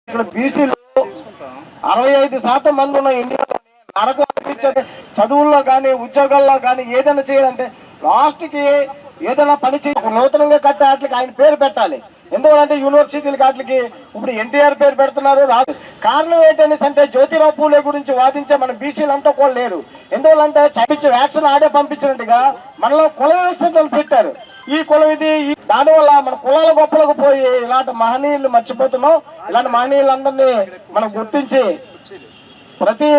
ఇక్కడ బీసీలు 65% మంది ఉన్న ఇండియాలో నరకం అనిపించే చదువుల్లో కానీ ఉద్యోగాల్లో కానీ ఏదైనా చేయాలంటే లాస్ట్కి ఏదైనా పని చేయ నూతనంగా కట్టే వాటికి ఆయన పేరు పెట్టాలి. ఎందుకంటే యూనివర్సిటీలకి వాటికి ఇప్పుడు ఎన్టీఆర్ పేరు పెడుతున్నారు. కారణం ఏంటనేసి అంటే జ్యోతిరావు పూలే గురించి వాదించే మన బీసీలు అంతా కూడా లేరు. ఎందువల్లంటే చదివించి వ్యాక్సిన్ ఆడే పంపించినట్టుగా మనలో కుల వ్యవస్థలు పెట్టారు. ఈ కులం ఇది దానివల్ల మన కులాల గొప్పలకు పోయి ఇలాంటి మహనీయులు మర్చిపోతున్నాం. ఇలాంటి మహనీయులందరినీ మనం గుర్తించి ప్రతి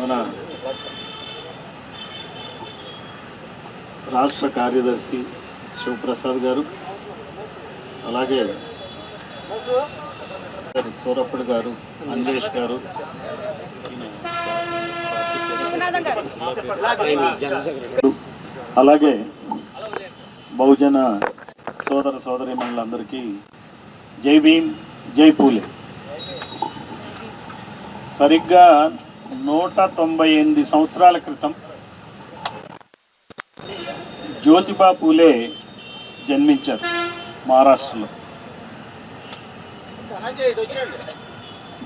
మన రాష్ట్ర కార్యదర్శి శివప్రసాద్ గారు, అలాగే సూరప్పటి గారు, అంజేష్ గారు, అలాగే బహుజన సోదర సోదరీమణులందరికీ జై భీమ్, జై పూలే. సరిగ్గా 198 సంవత్సరాల క్రితం జ్యోతిబా పూలే జన్మించారు మహారాష్ట్రలో.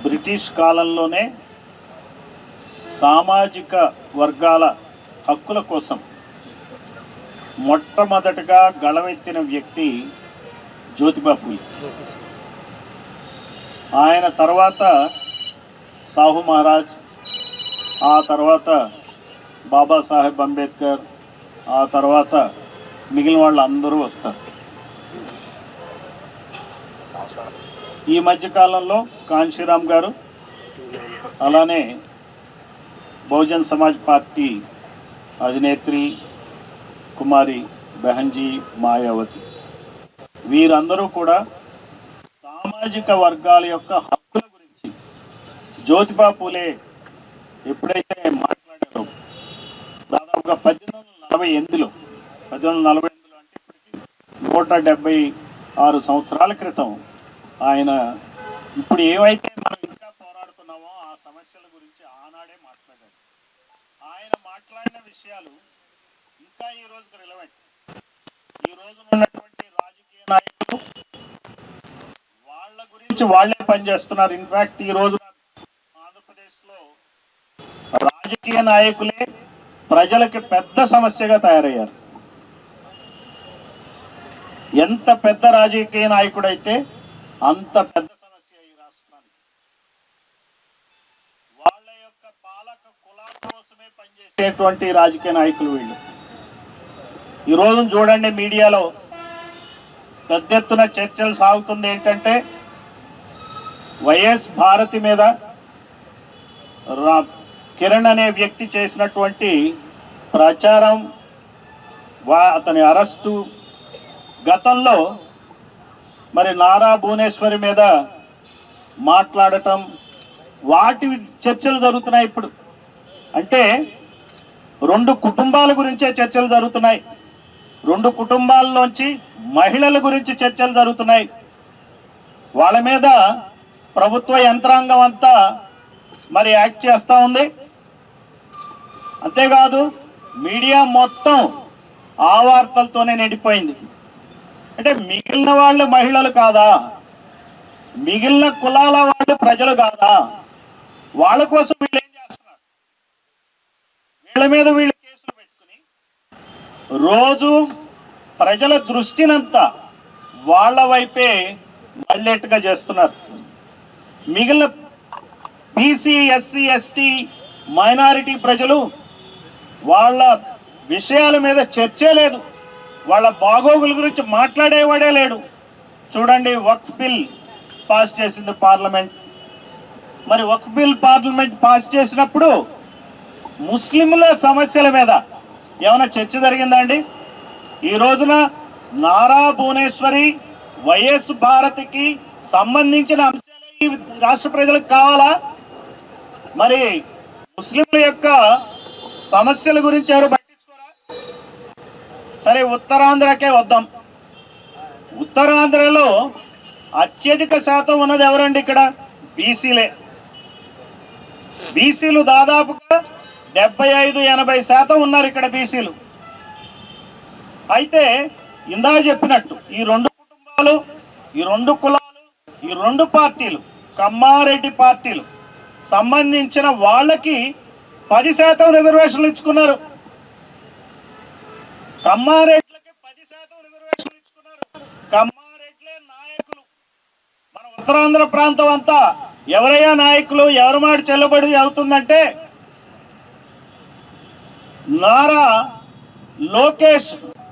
బ్రిటిష్ కాలంలోనే సామాజిక వర్గాల హక్కుల కోసం మొట్టమొదటగా గళమెత్తిన వ్యక్తి జ్యోతిబా పూలే. ఆయన తర్వాత సాహు మహారాజ్, ఆ తర్వాత బాబాసాహెబ్ అంబేద్కర్, ఆ తర్వాత మిగిలిన వాళ్ళు అందరూ వస్తారు. ఈ మధ్యకాలంలో కాన్షీరామ్ గారు, అలానే బహుజన్ సమాజ్ పార్టీ అధినేత్రి కుమారి బెహన్జీ మాయావతి, వీరందరూ కూడా సామాజిక వర్గాల యొక్క హక్కుల గురించి జ్యోతిబా పూలే ఎప్పుడైతే మాట్లాడారో దాదాపుగా 1848లో అంటే ఇప్పటికి 176 సంవత్సరాల క్రితం ఆయన ఇప్పుడు ఏవైతే మనం ఇంకా పోరాడుతున్నామో ఆ సమస్యల గురించి ఆనాడే మాట్లాడారు. ఆయన మాట్లాడిన విషయాలు ఇంకా ఈ రోజుకి రిలవెంట్. ఈ రోజు ఉన్నటువంటి రాజకీయ నాయకులు వాళ్ళ గురించి వాళ్ళే పనిచేస్తున్నారు. ఇన్ఫాక్ట్ ఈ రోజు ఆంధ్రప్రదేశ్లో రాజకీయ నాయకులే ప్రజలకి పెద్ద సమస్యగా తయారయ్యారు. ఎంత పెద్ద రాజకీయ నాయకుడైతే అంత పెద్ద సమస్య ఈ రాష్ట్రానికి. వాళ్ళ యొక్క పాలక కులాల కోసమే పనిచేసేటువంటి రాజకీయ నాయకులు వీళ్ళు. ఈరోజు చూడండి, మీడియాలో పెద్ద ఎత్తున చర్చలు సాగుతుంది. ఏంటంటే వైఎస్ భారతి మీద కిరణ్ అనే వ్యక్తి చేసినటువంటి ప్రచారం, అతని అరెస్టు, గతంలో మరి నారా భువనేశ్వరి మీద మాట్లాడటం, వాటి చర్చలు జరుగుతున్నాయి ఇప్పుడు. అంటే 2 కుటుంబాల గురించే చర్చలు జరుగుతున్నాయి. 2 కుటుంబాల్లోంచి మహిళల గురించి చర్చలు జరుగుతున్నాయి. వాళ్ళ మీద ప్రభుత్వ యంత్రాంగం అంతా మరి యాక్ట్ చేస్తూ ఉంది. అంతేకాదు మీడియా మొత్తం ఆ వార్తలతోనే నిండిపోయింది. అంటే మిగిలిన వాళ్ళు మహిళలు కాదా? మిగిలిన కులాల వాళ్ళు ప్రజలు కాదా? వాళ్ళ కోసం వీళ్ళు ఏం చేస్తున్నారు? వీళ్ళ మీద వీళ్ళు కేసులు పెట్టుకుని రోజు ప్రజల దృష్టినంతా వాళ్ళ వైపే మళ్ళేట్టుగా చేస్తున్నారు. మిగిలిన బీసీ, ఎస్సీ, ఎస్టీ, మైనారిటీ ప్రజలు వాళ్ళ విషయాల మీద చర్చే లేదు. వాళ్ళ బాగోగుల గురించి మాట్లాడేవాడే లేడు. చూడండి, వక్ఫ్ బిల్ పాస్ చేసింది పార్లమెంట్. మరి వక్ఫ్ బిల్ పార్లమెంట్ పాస్ చేసినప్పుడు ముస్లింల సమస్యల మీద ఏమైనా చర్చ జరిగిందా అండి? ఈ రోజున నారా భువనేశ్వరి, వైఎస్ భారతికి సంబంధించిన అంశాలే ఈ రాష్ట్ర ప్రజలకు కావాలా? మరి ముస్లింల యొక్క సమస్యల గురించి ఎవరు పట్టించుకోరా? సరే, ఉత్తరాంధ్రకే వద్దాం. ఉత్తరాంధ్రలో అత్యధిక శాతం ఉన్నది ఎవరండి? ఇక్కడ బీసీలే. బీసీలు దాదాపుగా 75-80% ఉన్నారు ఇక్కడ బీసీలు. అయితే ఇందా చెప్పినట్టు ఈ రెండు కుటుంబాలు, ఈ రెండు కులాలు, ఈ రెండు పార్టీలు, కమ్మారెడ్డి పార్టీలు సంబంధించిన వాళ్ళకి 10% రిజర్వేషన్లు ఇచ్చుకున్నారు. కమ్మారెడ్లకి 10% రిజర్వేషన్లు ఇచ్చుకున్నారు. కమ్మారెడ్లే నాయకులు. మన ఉత్తరాంధ్ర ప్రాంతం అంతా ఎవరయ్యా నాయకులు? ఎవరి మాట చెల్లబడి అవుతుందంటే నారా లోకేష్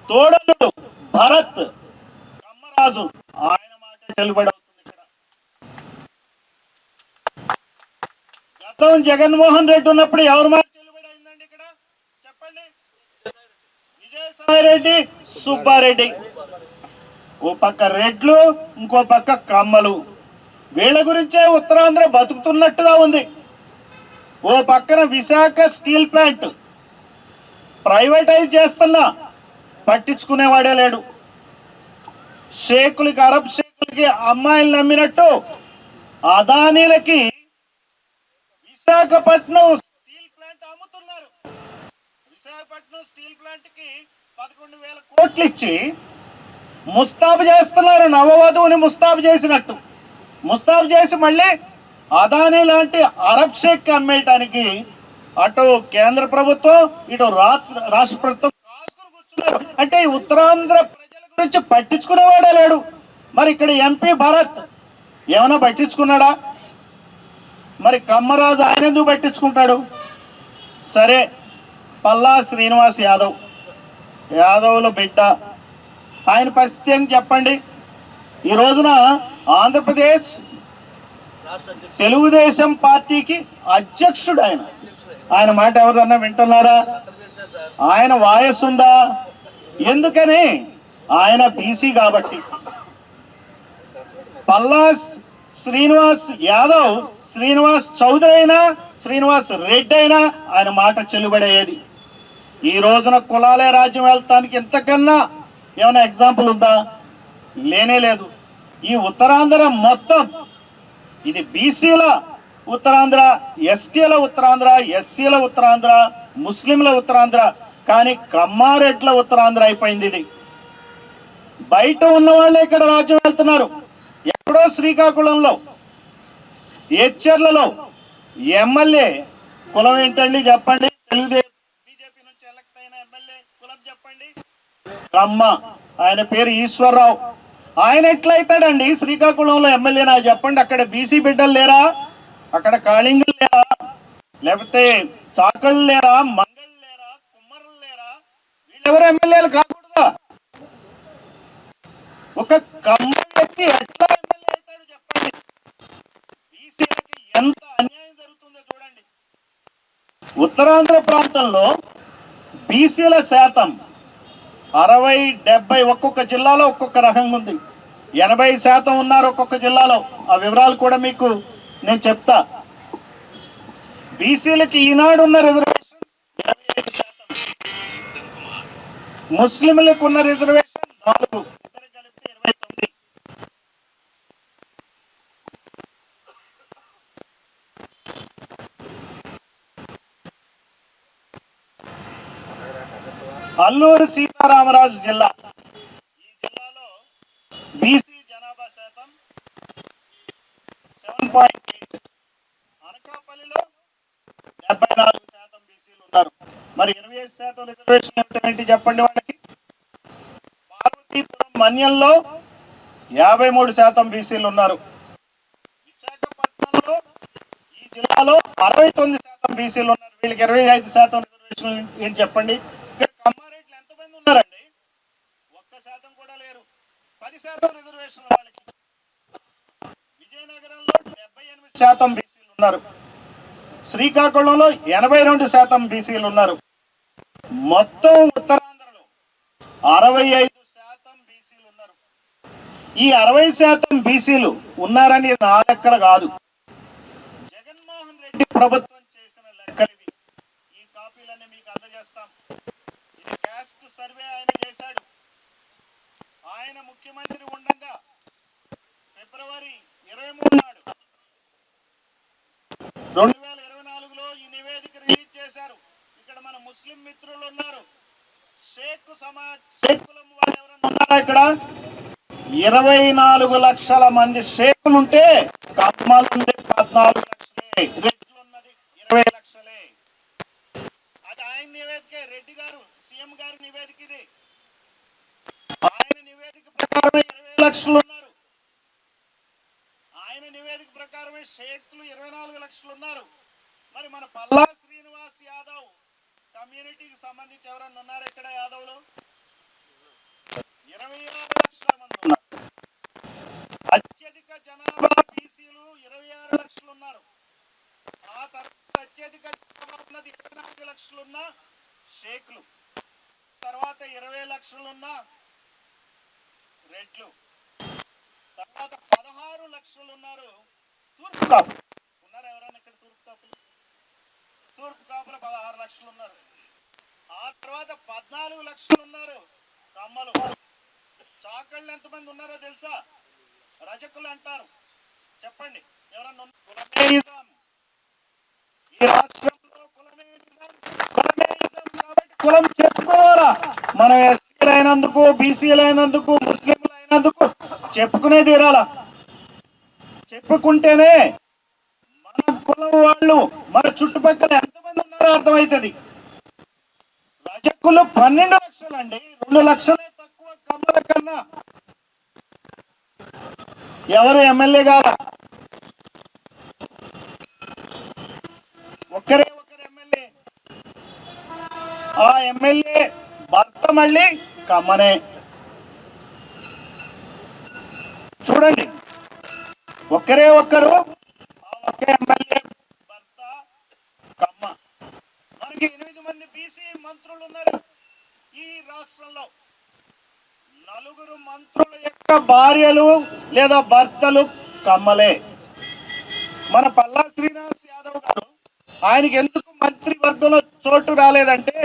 తోడలుడు భరత్ కమ్మరాజు, ఆయన మాట చెల్లుబడి అవుతుంది ఇక్కడ. గతం జగన్మోహన్ రెడ్డి ఉన్నప్పుడు ఎవరి మాట చెల్లుబడి అయిందండి ఇక్కడ? చెప్పండి. విజయసాయి రెడ్డి, సుబ్బారెడ్డి. ఓ పక్క రెడ్లు, ఇంకో పక్క కమ్మలు. వీళ్ళ గురించే ఉత్తరాంధ్ర బతుకుతున్నట్టుగా ఉంది. ఓ పక్కన విశాఖ స్టీల్ ప్లాంట్ ప్రైవేటైజ్ చేస్తున్నా పట్టించుకునేవాడే లేడు. షేకులకి, అరబ్ షేకులకి అమ్మాయిలు నమ్మినట్టు అదానీలకి విశాఖపట్నం స్టీల్ ప్లాంట్ అమ్ముతున్నారు. విశాఖపట్నం స్టీల్ ప్లాంట్ కి 11,000 కోట్లు ఇచ్చి ముస్తాబు చేస్తున్నారు. నవవధువుని ముస్తాబు చేసినట్టు ముస్తాబు చేసి మళ్ళీ అదానీ లాంటి అరబ్ షేక్ అమ్మేయటానికి అటు కేంద్ర ప్రభుత్వం, ఇటు రాష్ట్ర ప్రభుత్వం కాసుకుని కూర్చున్నారు. అంటే ఈ ఉత్తరాంధ్ర ప్రజల గురించి పట్టించుకునేవాడే లేడు. మరి ఇక్కడ ఎంపీ భరత్ ఏమైనా పట్టించుకున్నాడా? మరి కమ్మరాజు ఆయన ఎందుకు పట్టించుకుంటాడు? సరే, పల్లా శ్రీనివాస్ యాదవ్, యాదవ్ల బిడ్డ, ఆయన పరిస్థితి ఏం చెప్పండి? ఈ రోజున ఆంధ్రప్రదేశ్ తెలుగుదేశం పార్టీకి అధ్యక్షుడు ఆయన. ఆయన మాట ఎవరన్నా వింటున్నారా? ఆయన వాయస్ ఉందా? ఎందుకని? ఆయన బీసీ కాబట్టి. పల్లా శ్రీనివాస్ యాదవ్, శ్రీనివాస్ చౌదరి అయినా, శ్రీనివాస్ రెడ్డి అయినా ఆయన మాట చెల్లుబడేది. ఈ రోజున కులాలే రాజ్యం వెళ్తానికి ఇంతకన్నా ఏమైనా ఎగ్జాంపుల్ ఉందా? లేనే లేదు. ఈ ఉత్తరాంధ్ర మొత్తం ఇది బీసీల ఉత్తరాంధ్ర, ఎస్టీల ఉత్తరాంధ్ర, ఎస్సీల ఉత్తరాంధ్ర, ముస్లింల ఉత్తరాంధ్ర, కానీ కమ్మారెడ్ల ఉత్తరాంధ్ర అయిపోయింది. ఇది బయట ఉన్న వాళ్ళే ఇక్కడ రాజ్యం వెళ్తున్నారు. ఎక్కడో శ్రీకాకుళంలో, ఏచర్లలో ఎమ్మెల్యే కులం ఏంటండి చెప్పండి? బీజేపీ నుంచి ఎలక్ట్ అయిన ఎమ్మెల్యే కులం చెప్పండి? కమ్మ. ఆయన పేరు ఈశ్వరరావు. ఆయన ఎట్లయితాడండి శ్రీకాకుళంలో ఎమ్మెల్యే? నాకు చెప్పండి. అక్కడ బీసీ బిడ్డలు లేరా? అక్కడ కాళింగులు లేరా? లేకపోతే చాకళ్ళు లేరా? మంగళ్ళు లేరా? కుమ్మరులు లేరా? వీళ్ళెవరు ఎమ్మెల్యేలు కాకూడదా? ఒక కమ్మ వ్యక్తి ఎట్లా ఎమ్మెల్యే అవుతాడు చెప్పండి? బీసీలకి ఎంత అన్యాయం జరుగుతుందో చూడండి. ఉత్తరాంధ్ర ప్రాంతంలో బీసీల శాతం 60-70, ఒక్కొక్క జిల్లాలో ఒక్కొక్క రకంగా ఉంది. 80% ఉన్నారు ఒక్కొక్క జిల్లాలో. ఆ వివరాలు కూడా మీకు నేను చెప్తా. బీసీలకి ఈనాడు ఉన్న రిజర్వేషన్ 25%, ముస్లింలకు ఉన్న రిజర్వేషన్ 4, ఇద్దరు కలిపితే 29. అల్లూరు సీతారామరాజు జిల్లా, ఈ జిల్లాలో బీసీ జనాభా శాతం 7.8. అనకాపల్లిలో 74% బీసీలు ఉన్నారు. మరి 25% రిజర్వేషన్ ఏంటి చెప్పండి వాళ్ళకి? పార్వతీపురం మన్యంలో 53% బీసీలు ఉన్నారు. విశాఖపట్నంలో, ఈ జిల్లాలో 69% బీసీలు ఉన్నారు. వీళ్ళకి 25% రిజర్వేషన్ ఏంటి చెప్పండి? ఇక్కడ కమ్మారెడ్లు ఎంతమంది ఉన్నారండి? 1% కూడా లేరు. 10% రిజర్వేషన్ వాళ్ళకి. విజయనగరంలో 78% బీసీలు ఉన్నారు. శ్రీకాకుళంలో 82% బీసీలు ఉన్నారు. మొత్తం ఉత్తరాంధ్రలో 65% బీసీలు ఉన్నారు. ఈ 60% బీసీలు ఉన్నారని నా లెక్కలు కాదు, జగన్మోహన్ రెడ్డి ప్రభుత్వం చేసిన లెక్కలు. ఈ కాపీలన్నీ మీకు అందజేస్తాం. ఇది క్యాస్ట్ సర్వే ఆయన చేశాడు. ఆయన ముఖ్యమంత్రి ఉండగా ఫిబ్రవరి 23 నాడు 2024లో ఈ నివేదిక రిలీజ్ చేశారు. ఇక్కడ మన ముస్లిం మిత్రులు ఉన్నారు. షేకులం వాళ్ళు ఎవరైనా ఉన్నారా ఇక్కడ? 24 లక్షల మంది షేకులుంటే కమ్మలుంది 14 లక్షలే, రెడ్లున్నది 20 లక్షలే. అది ఆయన నివేదికే, రెడ్డి గారు సీఎం గారి నివేదిక ఇది. ఆయన నివేదిక ప్రకారమే 20 లక్షలు ఉన్నారు. ఆయన నివేదిక ప్రకారమే షేక్లు 24 లక్షలు ఉన్నారు. మరి మన పల్లా శ్రీనివాస్ యాదవ్ కమ్యూనిటీకి సంబంధించి ఎవరన్నా ఉన్నారు ఇక్కడ? యాదవ్లు 26 లక్షల మంది ఉన్నారు. అత్యధిక జనాభా బీసీలు 26 లక్షలు ఉన్నారు. ఆ తర్వాత అత్యధిక జనాభా ఉన్నది 24 లక్షలున్న షేక్లు, తర్వాత 20 లక్షలున్న రెడ్లు, తర్వాత 16 లక్షలు ఉన్నారు తూర్పు కాపులు. ఉన్నారు ఎవరైనా ఇక్కడ తూర్పు కాపులు? తూర్పు కాపులు 16 లక్షలు ఉన్నారు. ఆ తర్వాత 14 లక్షలు ఉన్నారు కమ్మలు. చాకళ్ళు ఎంతమంది ఉన్నారో తెలుసా? రజకులు అంటారు. చెప్పండి ఎవరన్నా? కులమేయిజం. ఈ రాష్ట్రంలో కులమేయిజం కాబట్టి కులం చెప్పుకోవాలా. మనం ఎస్సీలు అయినందుకు, బీసీలు అయినందుకు, ముస్లింలు అయినందుకు చెప్పుకునే తీరాలా. చెప్పుకుంటేనే మన కులం వాళ్ళు మన చుట్టుపక్కల ఎంతమంది ఉన్నారో అర్థమవుతుంది. రజకులు 12 లక్షలు అండి, 2 లక్షలే తక్కువ కమ్మల కన్నా. ఎవరు ఎమ్మెల్యే గారా? ఒకరు ఎమ్మెల్యే. ఆ ఎమ్మెల్యే భర్త మళ్ళీ కమ్మనే. చూడండి, ఒక్కరు ఆ ఒక్క ఎమ్మెల్యే భర్త కమ్మ. మనకి 8 మంది బీసీ మంత్రులు ఉన్నారు ఈ రాష్ట్రంలో. 4 మంత్రుల యొక్క భార్యలు లేదా భర్తలు కమ్మలే. మన పల్లా శ్రీనివాస్ యాదవ్ గారు, ఆయనకి ఎందుకు మంత్రివర్గంలో చోటు రాలేదంటే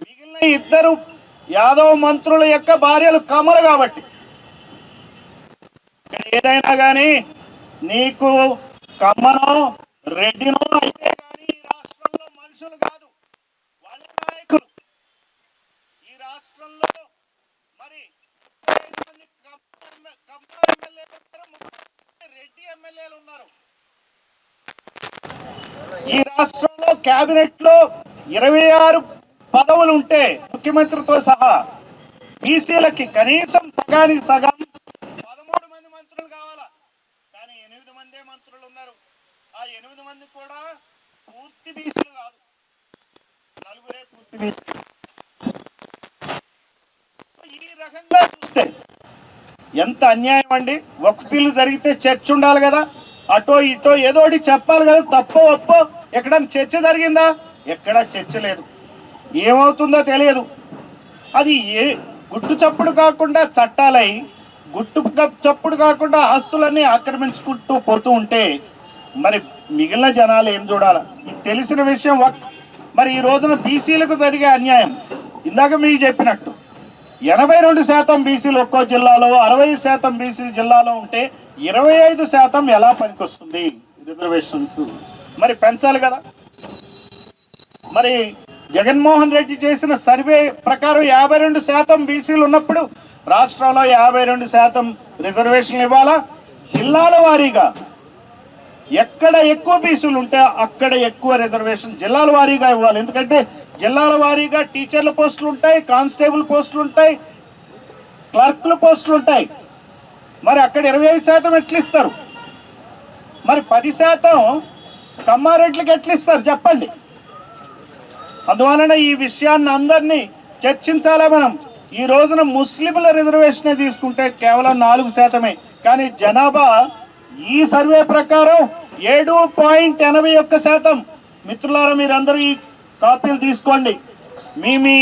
మిగిలిన 2 యాదవ్ మంత్రుల యొక్క భార్యలు కమ్మలు కాబట్టి. ఏదైనా కానీ నీకు కమ్మనో రెడ్డినో అయితే కానీ ఈ రాష్ట్రంలో మనుషులు కాదు, వాళ్ళ నాయకులు. ఈ రాష్ట్రంలో మరి 35 మంది కమ్మ ఎమ్మెల్యేలు ఉన్నారు, 30 రెడ్డి ఎమ్మెల్యేలు ఉన్నారు. ఈ రాష్ట్రంలో కేబినెట్ లో 26 పదవులు ఉంటే ముఖ్యమంత్రితో సహా బీసీలకి కనీసం సగానికి సగం 13 మంది మంత్రులు కావాలా. కానీ 8 మందే మంత్రులు ఉన్నారు. ఆ 8 మంది కూడా పూర్తి బీసీలు కాదు, 4 పూర్తి బీసీలు. ఈ రకంగా చూస్తే ఎంత అన్యాయం అండి. ఒక బిల్లు జరిగితే చర్చ ఉండాలి కదా, అటో ఇటో ఏదో ఒకటి చెప్పాలి కదా. తప్పో ఒప్పో ఎక్కడైనా చర్చ జరిగిందా? ఎక్కడా చర్చ లేదు. ఏమవుతుందో తెలియదు. అది గుట్టు చప్పుడు కాకుండా చట్టాలై, గుట్టు చప్పుడు కాకుండా ఆస్తులన్నీ ఆక్రమించుకుంటూ పోతూ ఉంటే మరి మిగిలిన జనాలు ఏం చూడాలి? ఇది తెలిసిన విషయం. మరి ఈ రోజున బీసీలకు జరిగే అన్యాయం ఇందాక మీకు చెప్పినట్టు 82% బీసీలు ఒక్కో జిల్లాలో, 60% బీసీ జిల్లాలో ఉంటే 25% ఎలా పనికొస్తుంది రిజర్వేషన్స్? మరి పెంచాలి కదా. మరి జగన్మోహన్ రెడ్డి చేసిన సర్వే ప్రకారం 52% బీసీలు ఉన్నప్పుడు రాష్ట్రంలో 52% రిజర్వేషన్లు ఇవ్వాలా. జిల్లాల వారీగా ఎక్కడ ఎక్కువ బీసీలు ఉంటే అక్కడ ఎక్కువ రిజర్వేషన్ జిల్లాల వారీగా ఇవ్వాలి. ఎందుకంటే జిల్లాల వారీగా టీచర్ల పోస్టులు ఉంటాయి, కానిస్టేబుల్ పోస్టులు ఉంటాయి, క్లర్క్ల పోస్టులు ఉంటాయి. మరి అక్కడ 25% ఎట్లు ఇస్తారు? మరి 10% కమ్మారెడ్లకి ఎట్లు ఇస్తారు చెప్పండి. అందువలన ఈ విషయాన్ని అందరినీ చర్చించాలా మనం. ఈ రోజున ముస్లింల రిజర్వేషన్ తీసుకుంటే కేవలం 4%. కానీ జనాభా ఈ సర్వే ప్రకారం 7.81%. మిత్రులారా, మీరందరూ ఈ కాపీలు తీసుకోండి, మీ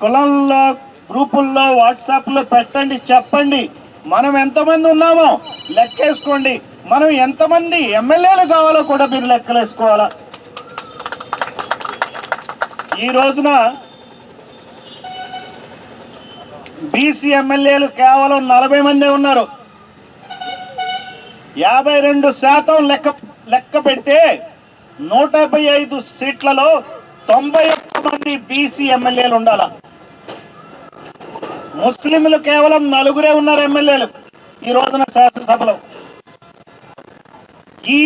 కులంలో గ్రూపుల్లో వాట్సాప్లో పెట్టండి, చెప్పండి మనం ఎంతమంది ఉన్నామో లెక్కేసుకోండి. మనం ఎంతమంది ఎమ్మెల్యేలు కావాలో కూడా మీరు లెక్కలేసుకోవాలా. ఈ రోజున బీసీ ఎమ్మెల్యేలు కేవలం 40 మందే ఉన్నారు. 52% లెక్క పెడితే 175 సీట్లలో 91 మంది బీసీ ఎమ్మెల్యేలు ఉండాల. ముస్లింలు కేవలం 4 ఉన్నారు ఎమ్మెల్యేలు ఈ రోజున శాసనసభలో. ఈ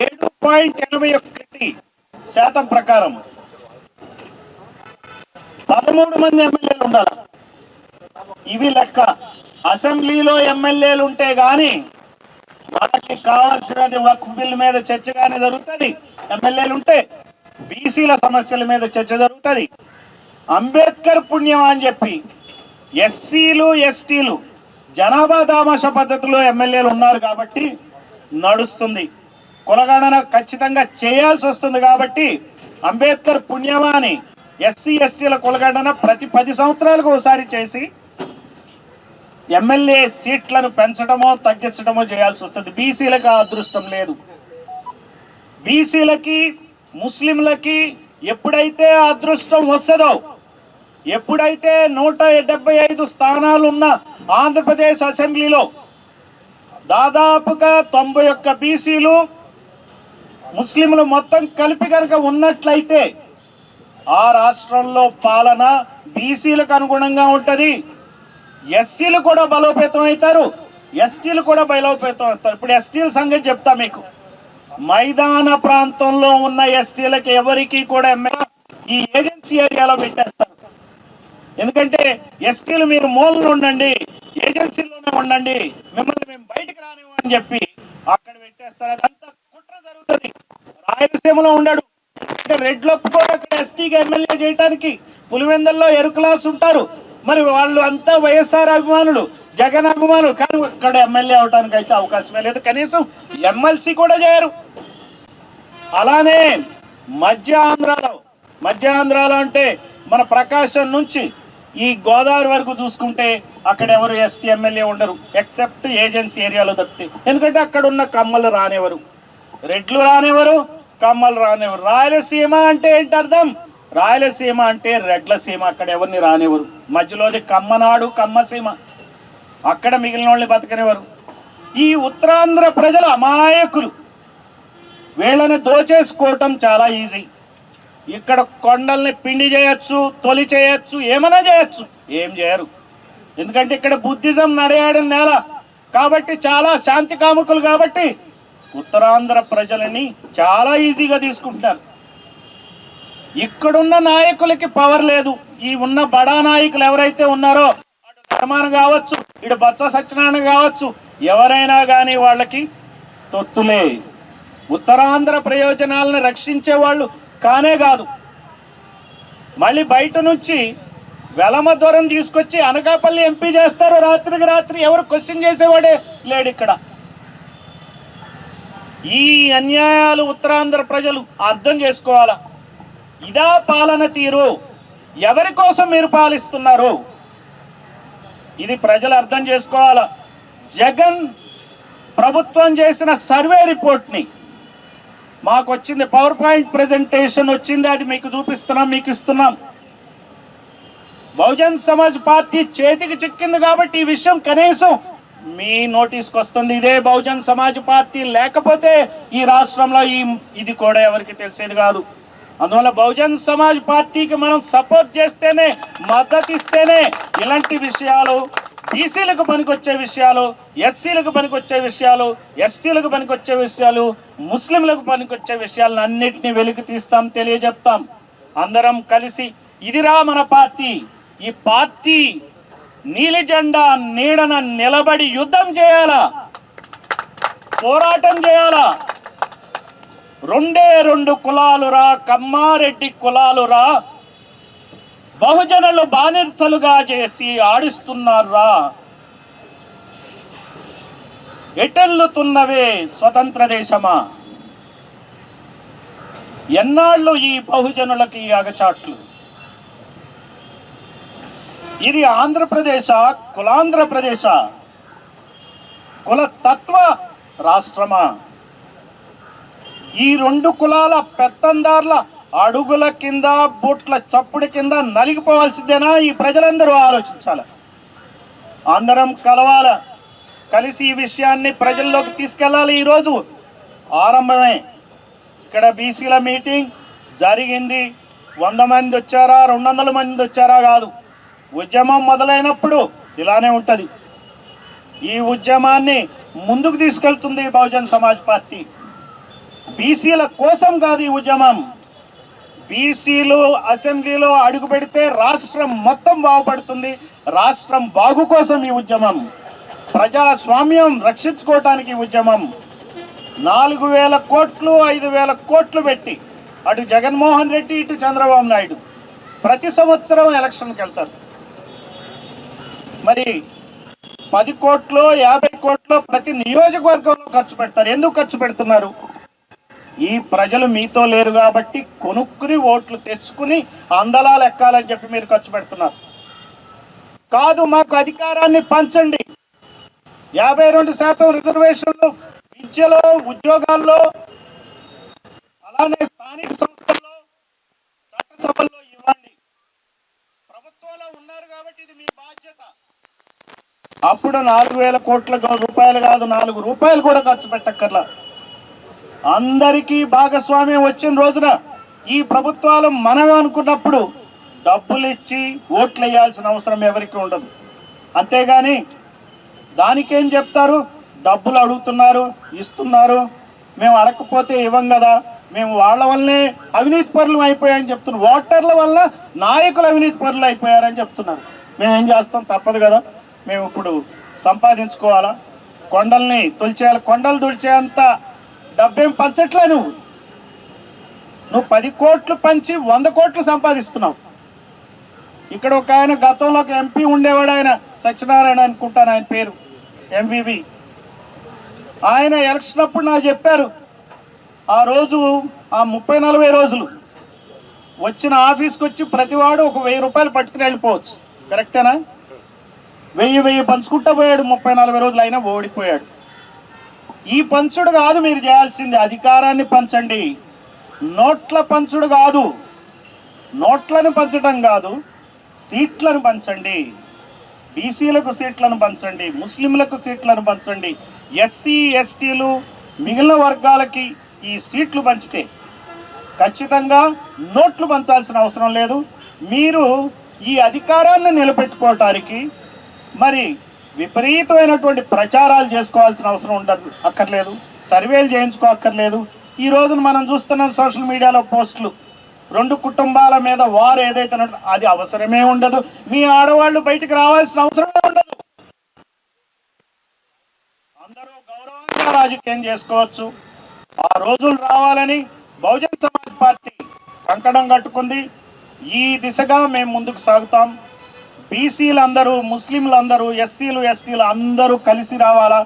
7.81% ప్రకారం 13 మంది ఎమ్మెల్యేలు ఉండాలి. ఇవి లెక్క. అసెంబ్లీలో ఎమ్మెల్యేలు ఉంటే గాని వాళ్ళకి కావాల్సినది వక్ఫ్ బిల్ మీద చర్చ గానీ జరుగుతుంది. ఎమ్మెల్యేలు ఉంటే బీసీల సమస్యల మీద చర్చ జరుగుతుంది. అంబేద్కర్ పుణ్యం అని చెప్పి ఎస్సీలు ఎస్టీలు జనాభా దామాష పద్ధతిలో ఎమ్మెల్యేలు ఉన్నారు కాబట్టి నడుస్తుంది. కులగణన ఖచ్చితంగా చేయాల్సి వస్తుంది కాబట్టి అంబేద్కర్ పుణ్యమా అని ఎస్సీ ఎస్టీల కులగణన ప్రతి 10 సంవత్సరాలకు ఒకసారి చేసి ఎమ్మెల్యే సీట్లను పెంచడమో తగ్గించడమో చేయాల్సి వస్తుంది. బీసీలకు ఆ అదృష్టం లేదు. బీసీలకి ముస్లింలకి ఎప్పుడైతే ఆ అదృష్టం వస్తుందో, ఎప్పుడైతే 175 స్థానాలు ఉన్న ఆంధ్రప్రదేశ్ అసెంబ్లీలో దాదాపుగా 91 బీసీలు ముస్లింలు మొత్తం కలిపి కనుక ఉన్నట్లయితే ఆ రాష్ట్రంలో పాలన బీసీలకు అనుగుణంగా ఉంటుంది. ఎస్సీలు కూడా బలోపేతం అవుతారు, ఎస్టీలు కూడా బలోపేతం అవుతారు. ఇప్పుడు ఎస్టీల సంగతి చెప్తా మీకు. మైదాన ప్రాంతంలో ఉన్న ఎస్టీలకి ఎవరికి కూడా ఈ ఏజెన్సీ ఏరియాలో పెట్టేస్తారు. ఎందుకంటే ఎస్టీలు మీరు మూలలో ఉండండి, ఏజెన్సీలోనే ఉండండి, మిమ్మల్ని మేము బయటకు రానివ్వని చెప్పి అక్కడ పెట్టేస్తారు. అదంతా కుట్ర జరుగుతుంది. రాయలసీమలో ఉండడు, రెడ్లు ఒప్పుకోరు అక్కడ ఎస్టీకి ఎమ్మెల్యే చేయడానికి. పులివెందల్లో ఎరుకలాస్ ఉంటారు, మరి వాళ్ళు అంతా వైఎస్ఆర్ అభిమానులు, జగన్ అభిమానులు, కానీ ఇక్కడ ఎమ్మెల్యే అవడానికి అయితే అవకాశమే లేదు. కనీసం ఎమ్మెల్సీ కూడా చేయరు. అలానే మధ్య ఆంధ్రాలో అంటే మన ప్రకాశం నుంచి ఈ గోదావరి వరకు చూసుకుంటే అక్కడ ఎవరు ఎస్టీ ఎమ్మెల్యే ఉండరు, ఎక్సెప్ట్ ఏజెన్సీ ఏరియాలో తప్పితే. ఎందుకంటే అక్కడ ఉన్న కమ్మలు రానివ్వరు, రెడ్లు రానివ్వరు, కమ్మలు రానివ్వరు. రాయలసీమ అంటే ఏంటి అర్థం? రాయలసీమ అంటే రెడ్ల సీమ. అక్కడ ఎవరిని రానివ్వరు. మధ్యలోది కమ్మనాడు, కమ్మసీమ. అక్కడ మిగిలిన వాళ్ళని బతకనివ్వరు. ఈ ఉత్తరాంధ్ర ప్రజల అమాయకులు, వీళ్ళని దోచేసుకోవటం చాలా ఈజీ. ఇక్కడ కొండల్ని పిండి చేయొచ్చు, తొలి చేయొచ్చు, ఏమైనా చేయొచ్చు, ఏం చేయరు. ఎందుకంటే ఇక్కడ బుద్ధిజం నడయాడిన నేల కాబట్టి, చాలా శాంతి కాముకులు కాబట్టి ఉత్తరాంధ్ర ప్రజలని చాలా ఈజీగా తీసుకుంటున్నారు. ఇక్కడున్న నాయకులకి పవర్ లేదు. ఈ ఉన్న బడా నాయకులు ఎవరైతే ఉన్నారో, అటు ధర్మాన కావచ్చు, ఇటు బొత్స సత్యనారాయణ కావచ్చు, ఎవరైనా కానీ వాళ్ళకి తొత్తులే. ఉత్తరాంధ్ర ప్రయోజనాలను రక్షించే వాళ్ళు కానే కాదు. మళ్ళీ బయట నుంచి వెలమ దూరం తీసుకొచ్చి అనకాపల్లి ఎంపీ చేస్తారు. రాత్రికి రాత్రి ఎవరు క్వశ్చన్ చేసేవాడే లేడు ఇక్కడ. ఈ అన్యాయాలు ఉత్తరాంధ్ర ప్రజలు అర్థం చేసుకోవాలా. ఇదా పాలన తీరు? ఎవరి కోసం మీరు పాలిస్తున్నారు? ఇది ప్రజలు అర్థం చేసుకోవాలా. జగన్ ప్రభుత్వం చేసిన సర్వే రిపోర్ట్ని మాకు వచ్చింది, పవర్ పాయింట్ ప్రెజెంటేషన్ వచ్చింది, అది మీకు చూపిస్తున్నాం, మీకు ఇస్తున్నాం. బహుజన్ సమాజ్ పార్టీ చేతికి చిక్కింది కాబట్టి ఈ విషయం కనీసం మీ నోటీస్కి వస్తుంది. ఇదే బహుజన్ సమాజ్ పార్టీ లేకపోతే ఈ రాష్ట్రంలో ఇది కూడా ఎవరికి తెలిసేది కాదు. అందువల్ల బహుజన్ సమాజ్ పార్టీకి మనం సపోర్ట్ చేస్తేనే, మద్దతు ఇస్తేనే ఇలాంటి విషయాలు, బీసీలకు పనికొచ్చే విషయాలు, ఎస్సీలకు పనికొచ్చే విషయాలు, ఎస్టీలకు పనికొచ్చే విషయాలు, ముస్లింలకు పనికొచ్చే విషయాలను అన్నిటినీ వెలికి తీస్తాం, తెలియజెప్తాం. అందరం కలిసి ఇదిరా మన పార్టీ, ఈ పార్టీ నీలి జెండా నీడన నిలబడి యుద్ధం చేయాలా, పోరాటం చేయాలా. 2 కులాలురా, కమ్మారెడ్డి కులాలురా, బహుజనులు బానిసలుగా చేసి ఆడిస్తున్నారా? ఎటెల్లుతున్నవే స్వతంత్ర దేశమా? ఎన్నాళ్ళు ఈ బహుజనులకి ఈ అగచాట్లు? ఇది ఆంధ్రప్రదేశ, కులాంధ్రప్రదేశ, కులతత్వ రాష్ట్రమా? ఈ రెండు కులాల పెత్తందార్ల అడుగుల కింద, బూట్ల చప్పుడు కింద నలిగిపోవాల్సిందేనా? ఈ ప్రజలందరూ ఆలోచించాలి. అందరం కలవాల, కలిసి ఈ విషయాన్ని ప్రజల్లోకి తీసుకెళ్ళాలి. ఈరోజు ఆరంభమే. ఇక్కడ బీసీల మీటింగ్ జరిగింది. 100 మంది వచ్చారా, 200 మంది వచ్చారా కాదు. ఉద్యమం మొదలైనప్పుడు ఇలానే ఉంటుంది. ఈ ఉద్యమాన్ని ముందుకు తీసుకెళ్తుంది బహుజన్ సమాజ్ పార్టీ. బీసీల కోసం కాదు ఈ ఉద్యమం. బీసీలు అసెంబ్లీలో అడుగు పెడితే రాష్ట్రం మొత్తం బాగుపడుతుంది. రాష్ట్రం బాగు కోసం ఈ ఉద్యమం. ప్రజాస్వామ్యం రక్షించుకోవటానికి ఉద్యమం. 4000 కోట్లు 5000 కోట్లు పెట్టి అటు జగన్మోహన్ రెడ్డి, ఇటు చంద్రబాబు నాయుడు ప్రతి సంవత్సరం ఎలక్షన్కి వెళ్తారు. మరి 10 కోట్లు 50 కోట్లు ప్రతి నియోజకవర్గంలో ఖర్చు పెడతారు. ఎందుకు ఖర్చు పెడుతున్నారు? ఈ ప్రజలు మీతో లేరు కాబట్టి కొనుక్కుని ఓట్లు తెచ్చుకుని అందలాలు ఎక్కాలని చెప్పి మీరు ఖర్చు పెడుతున్నారు. కాదు, మాకు అధికారాన్ని పంచండి. 52% రిజర్వేషన్లు విద్యలో, ఉద్యోగాల్లో, అలానే స్థానిక సంస్థల్లో, చట్టసభల్లో ఇవ్వండి. ప్రభుత్వంలో ఉన్నారు కాబట్టి ఇది మీ బాధ్యత. అప్పుడు 4000 కోట్ల రూపాయలు కాదు, 4 రూపాయలు కూడా ఖర్చు పెట్టక్కర్లా. అందరికీ భాగస్వామ్యం వచ్చిన రోజున ఈ ప్రభుత్వాలు మనమే అనుకున్నప్పుడు డబ్బులు ఇచ్చి ఓట్లు వేయాల్సిన అవసరం ఎవరికి ఉండదు. అంతేగాని దానికేం చెప్తారు? డబ్బులు అడుగుతున్నారు, ఇస్తున్నారు, మేము అడగకపోతే ఇవ్వం కదా, మేము వాళ్ళ వల్లనే అవినీతి పరులు అయిపోయాయని చెప్తున్నారు. ఓటర్ల వల్ల నాయకులు అవినీతి పరులు అయిపోయారని చెప్తున్నారు. మేమేం చేస్తాం? తప్పదు కదా, మేము ఇప్పుడు సంపాదించుకోవాలా? కొండల్ని తొలిచేయాలి. కొండలు తుడిచేంత డబ్బేం పంచట్లే. నువ్వు 10 కోట్లు పంచి 100 కోట్లు సంపాదిస్తున్నావు. ఇక్కడ ఒక ఆయన గతంలో ఒక ఎంపీ ఉండేవాడు, ఆయన సత్యనారాయణ అనుకుంటాను ఆయన పేరు, ఎంవివి. ఆయన ఎలక్షన్ అప్పుడు నాకు చెప్పారు, ఆ రోజు ఆ 30-40 రోజులు వచ్చిన ఆఫీస్కి వచ్చి ప్రతివాడు ఒక 1000 రూపాయలు పట్టుకుని వెళ్ళిపోవచ్చు. కరెక్టేనా? 1000 పంచుకుంటా పోయాడు. 30-40 రోజులు అయినా ఓడిపోయాడు. ఈ పంచుడు కాదు మీరు చేయాల్సింది, అధికారాన్ని పంచండి. నోట్ల పంచుడు కాదు, నోట్లను పంచడం కాదు, సీట్లను పంచండి. బీసీలకు సీట్లను పంచండి, ముస్లింలకు సీట్లను పంచండి. ఎస్సీ ఎస్టీలు మిగిలిన వర్గాలకి ఈ సీట్లు పంచితే ఖచ్చితంగా నోట్లు పంచాల్సిన అవసరం లేదు. మీరు ఈ అధికారాన్ని నిలబెట్టుకోవటానికి మరి విపరీతమైనటువంటి ప్రచారాలు చేసుకోవాల్సిన అవసరం అక్కర్లేదు. సర్వేలు చేయించుకోక్కర్లేదు. ఈ రోజున మనం చూస్తున్నాం సోషల్ మీడియాలో పోస్టులు, 2 కుటుంబాల మీద వారు ఏదైతే అది అవసరమే ఉండదు. మీ ఆడవాళ్ళు బయటికి రావాల్సిన అవసరమే ఉండదు. అందరూ గౌరవంగా రాజకీయం చేసుకోవచ్చు. ఆ రోజులు రావాలని బహుజన్ సమాజ్ పార్టీ కంకణం కట్టుకుంది. ఈ దిశగా మేము ముందుకు సాగుతాం. బీసీలందరూ, ముస్లింలందరూ, ఎస్సీలు ఎస్టీలు అందరూ కలిసి రావాలా,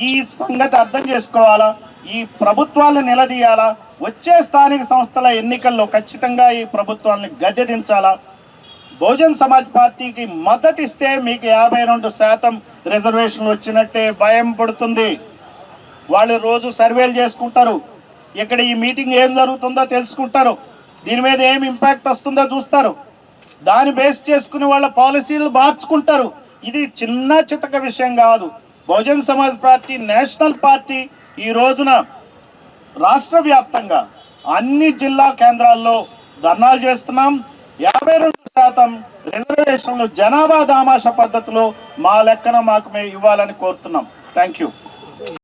ఈ సంగతి అర్థం చేసుకోవాలా, ఈ ప్రభుత్వాలను నిలదీయాలా. వచ్చే స్థానిక సంస్థల ఎన్నికల్లో ఖచ్చితంగా ఈ ప్రభుత్వాన్ని గద్దెదించాలా. బహుజన్ సమాజ్ పార్టీకి మద్దతు ఇస్తే మీకు 52% రిజర్వేషన్లు వచ్చినట్టే. భయం పడుతుంది. వాళ్ళు రోజు సర్వేలు చేసుకుంటారు. ఇక్కడ ఈ మీటింగ్ ఏం జరుగుతుందో తెలుసుకుంటారు. దీని మీద ఏం ఇంపాక్ట్ వస్తుందో చూస్తారు. దాన్ని బేస్ చేసుకుని వాళ్ళ పాలసీలు మార్చుకుంటారు. ఇది చిన్న చితక విషయం కాదు. Bahujan Samaj party national party ఈ రోజున రాష్ట్ర వ్యాప్తంగా అన్ని జిల్లా కేంద్రాల్లో ధర్నాలు చేస్తున్నాం. 52% రిజర్వేషన్లు జనాభా దామాషా పద్ధతిలో మా లెక్కన మాకు మేము ఇవ్వాలని కోరుతున్నాం. Thank you.